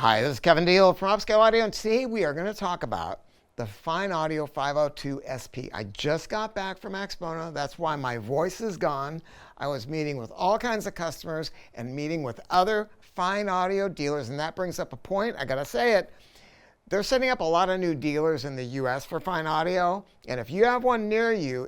Hi, this is Kevin Deal from Upscale Audio, and today we are going to talk about the Fyne Audio 502 SP. I just got back from Expo. That's why my voice is gone. I was meeting with all kinds of customers and meeting with other Fyne Audio dealers, and that brings up a point. I got to say it. They're setting up a lot of new dealers in the U.S. for Fyne Audio, and if you have one near you,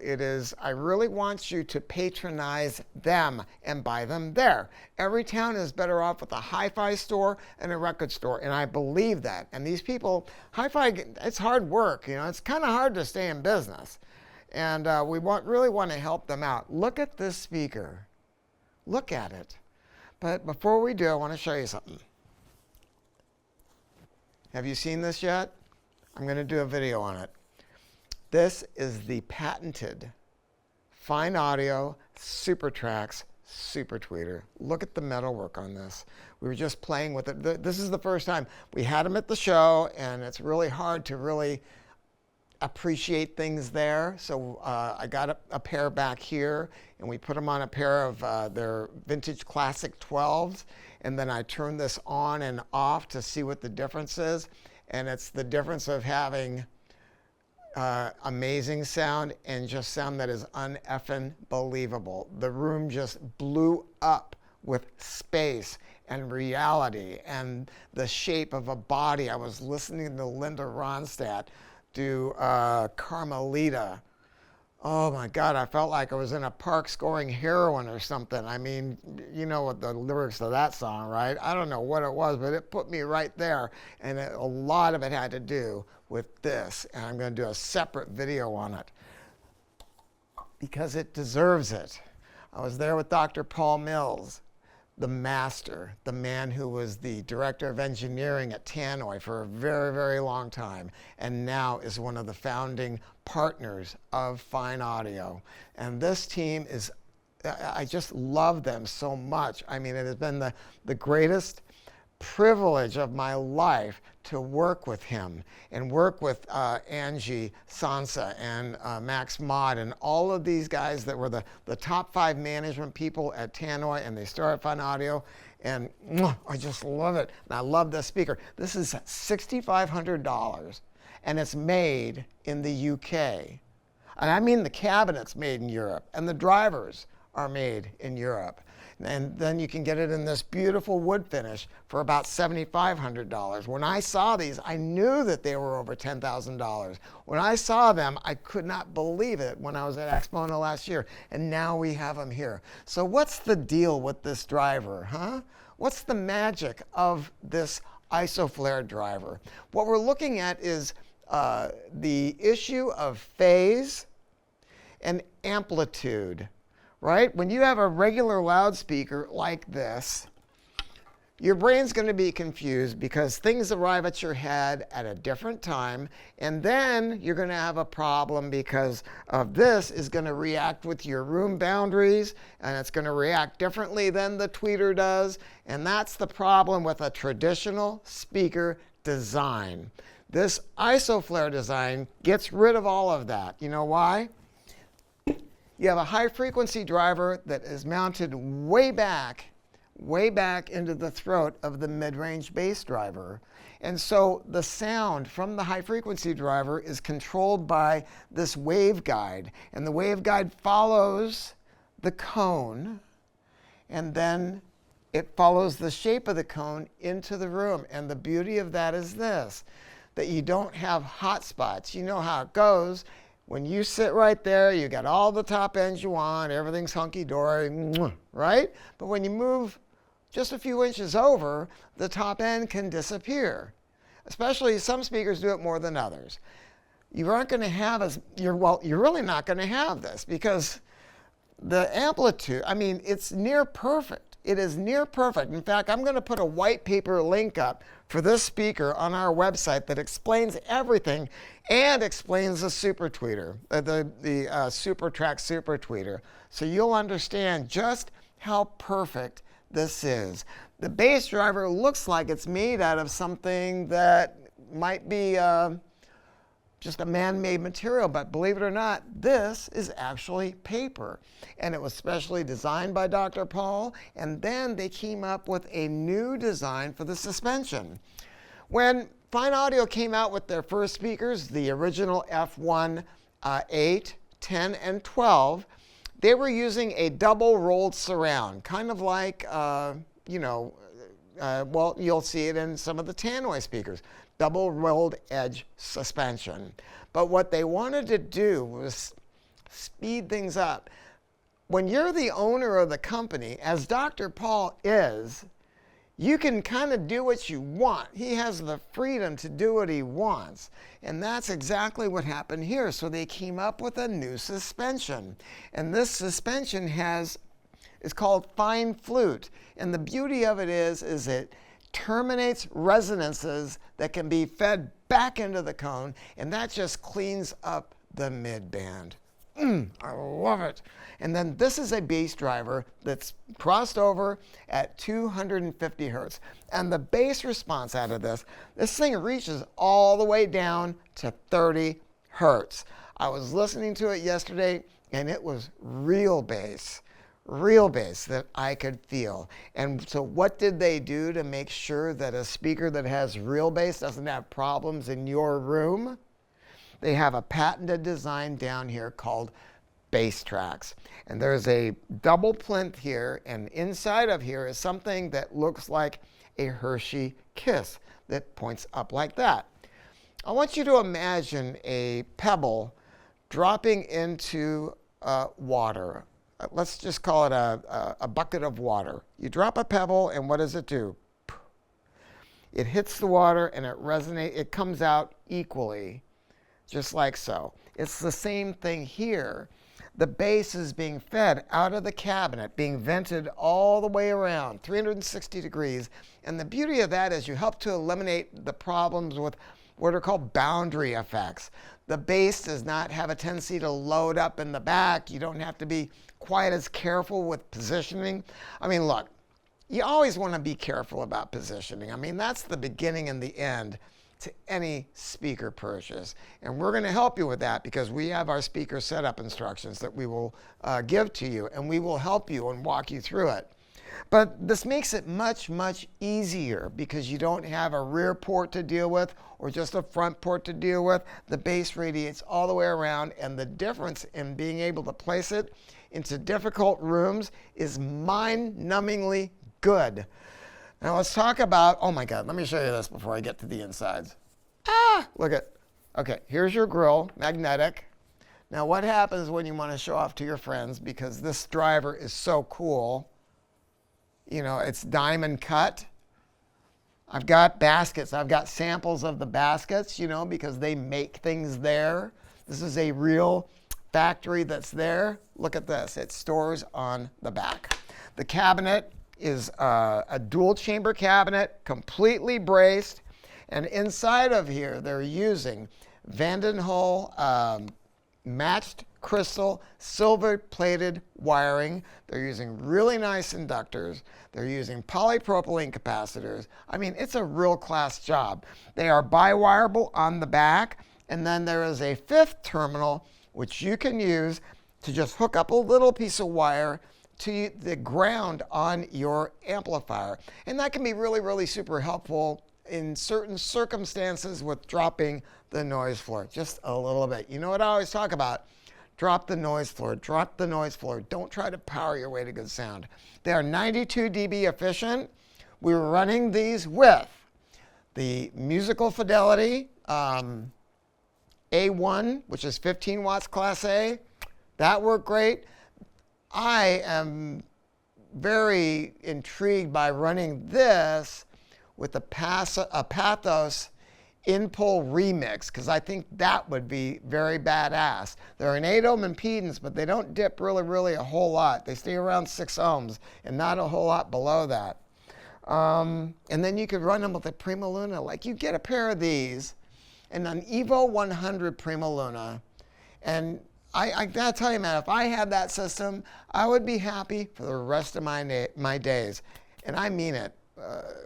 I really want you to patronize them and buy them there. Every town is better off with a hi-fi store and a record store, and I believe that. And these people, hi-fi, it's hard work. It's kind of hard to stay in business, and we really want to help them out. Look at this speaker. Look at it. But before we do, I want to show you something. Have you seen this yet? I'm going to do a video on it. This is the patented Fyne Audio SuperTrax Super Tweeter. Look at the metalwork on this. We were just playing with it. This is the first time. We had them at the show, and it's really hard to really appreciate things there. So I got a pair back here, and we put them on a pair of their vintage classic 12s. And then I turn this on and off to see what the difference is. And it's the difference of having amazing sound and just sound that is un-effing believable. The room just blew up with space and reality and the shape of a body. I was listening to Linda Ronstadt do Carmelita. Oh my God, I felt like I was in a park scoring heroin or something. I mean, you know what the lyrics of that song, right? I don't know what it was, but it put me right there. And a lot of it had to do with this. And I'm going to do a separate video on it because it deserves it. I was there with Dr. Paul Mills, the master, the man who was the director of engineering at Tannoy for a very, very long time, and now is one of the founding partners of Fyne Audio. And this team is, I just love them so much. I mean, it has been the greatest privilege of my life to work with him and work with Angie Sansa and Max Mott and all of these guys that were the top 5 management people at Tannoy, and they started Fyne Audio, and I just love it. And I love this speaker. This is $6,500, and it's made in the UK. And I mean the cabinet's made in Europe, and the drivers are made in Europe. And then you can get it in this beautiful wood finish for about $7,500. When I saw these, I knew that they were over $10,000. When I saw them, I could not believe it when I was at Expo last year. And now we have them here. So what's the deal with this driver, huh? What's the magic of this IsoFlare driver? What we're looking at is the issue of phase and amplitude. Right? When you have a regular loudspeaker like this, your brain's going to be confused because things arrive at your head at a different time, and then you're going to have a problem because of this is going to react with your room boundaries, and it's going to react differently than the tweeter does, and that's the problem with a traditional speaker design. This IsoFlare design gets rid of all of that. You know why? You have a high frequency driver that is mounted way back into the throat of the mid-range bass driver. And so the sound from the high frequency driver is controlled by this waveguide. And the waveguide follows the cone, and then it follows the shape of the cone into the room. And the beauty of that is this, that you don't have hot spots. You know how it goes. When you sit right there, you got all the top ends you want, everything's hunky-dory, right? But when you move just a few inches over, the top end can disappear. Especially some speakers do it more than others. You aren't going to have you're really not going to have this because the amplitude, I mean, it's near perfect. It is near perfect. In fact, I'm going to put a white paper link up for this speaker on our website that explains everything and explains the Super Tweeter, the SuperTrax Super Tweeter, so you'll understand just how perfect this is. The bass driver looks like it's made out of something that might be just a man-made material, but believe it or not, this is actually paper. And it was specially designed by Dr. Paul, and then they came up with a new design for the suspension. When Fyne Audio came out with their first speakers, the original F108, 10, and 12, they were using a double-rolled surround, kind of like, well, you'll see it in some of the Tannoy speakers. Double rolled edge suspension. But what they wanted to do was speed things up. When you're the owner of the company, as Dr. Paul is, you can kind of do what you want. He has the freedom to do what he wants. And that's exactly what happened here. So they came up with a new suspension. And this suspension is called Fyne Flute. And the beauty of it is it terminates resonances that can be fed back into the cone, and that just cleans up the mid-band. I love it. And then this is a bass driver that's crossed over at 250 hertz. And the bass response out of this thing reaches all the way down to 30 hertz. I was listening to it yesterday, and it was real bass that I could feel. And so what did they do to make sure that a speaker that has real bass doesn't have problems in your room? They have a patented design down here called bass tracks. And there's a double plinth here, and inside of here is something that looks like a Hershey Kiss that points up like that. I want you to imagine a pebble dropping into water. Let's just call it a bucket of water. You drop a pebble, and what does it do? It hits the water, and it resonates. It comes out equally, just like so. It's the same thing here. The bass is being fed out of the cabinet, being vented all the way around, 360 degrees. And the beauty of that is you help to eliminate the problems with what are called boundary effects. The bass does not have a tendency to load up in the back. You don't have to be quite as careful with positioning. I mean, look, you always want to be careful about positioning. I mean, that's the beginning and the end to any speaker purchase. And we're going to help you with that because we have our speaker setup instructions that we will give to you, and we will help you and walk you through it. But this makes it much, much easier because you don't have a rear port to deal with or just a front port to deal with. The bass radiates all the way around, and the difference in being able to place it into difficult rooms is mind-numbingly good. Now let's talk about, oh my God, let me show you this before I get to the insides. Look at, okay, here's your grill, magnetic. Now what happens when you want to show off to your friends, because this driver is so cool, you know, it's diamond cut. I've got baskets. I've got samples of the baskets, you know, because they make things there. This is a real factory that's there. Look at this. It stores on the back. The cabinet is a dual chamber cabinet, completely braced. And inside of here, they're using Vandenhall matched crystal silver-plated wiring. They're using really nice inductors. They're using polypropylene capacitors. I mean, it's a real class job. They are bi-wireable on the back, and then there is a fifth terminal which you can use to just hook up a little piece of wire to the ground on your amplifier. And that can be really, really super helpful in certain circumstances with dropping the noise floor just a little bit. You know what I always talk about? Drop the noise floor, drop the noise floor. Don't try to power your way to good sound. They are 92 dB efficient. We were running these with the musical fidelity A1, which is 15 watts class A. That worked great. I am very intrigued by running this with a Pathos in-pull remix, because I think that would be very badass. They're an 8 ohm impedance, but they don't dip really a whole lot. They stay around 6 ohms and not a whole lot below that. And then you could run them with a Prima Luna. Like, you get a pair of these and an Evo 100 Prima Luna, and I gotta tell you, man, if I had that system, I would be happy for the rest of my days. And I mean it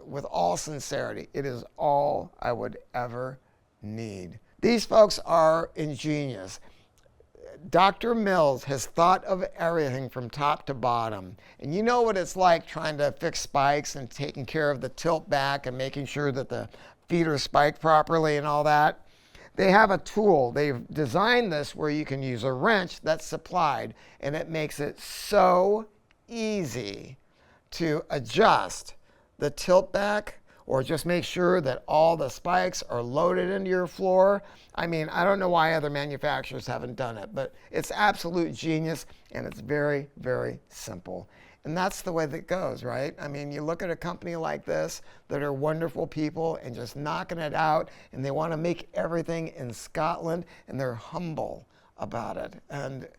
with all sincerity. It is all I would ever need. These folks are ingenious. Dr. Mills has thought of everything from top to bottom. And you know what it's like trying to fix spikes and taking care of the tilt back and making sure that the feet are spiked properly and all that. They have a tool. They've designed this where you can use a wrench that's supplied, and it makes it so easy to adjust the tilt back or just make sure that all the spikes are loaded into your floor. I mean, I don't know why other manufacturers haven't done it, but it's absolute genius, and it's very, very simple. And that's the way that it goes, right? I mean, you look at a company like this that are wonderful people and just knocking it out, and they want to make everything in Scotland, and they're humble about it. And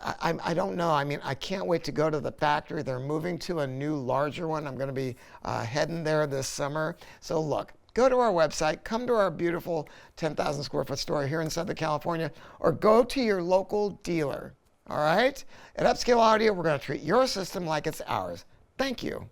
I don't know. I mean, I can't wait to go to the factory. They're moving to a new, larger one. I'm going to be heading there this summer. So look, go to our website, come to our beautiful 10,000 square foot store here in Southern California, or go to your local dealer. All right? At Upscale Audio, we're going to treat your system like it's ours. Thank you.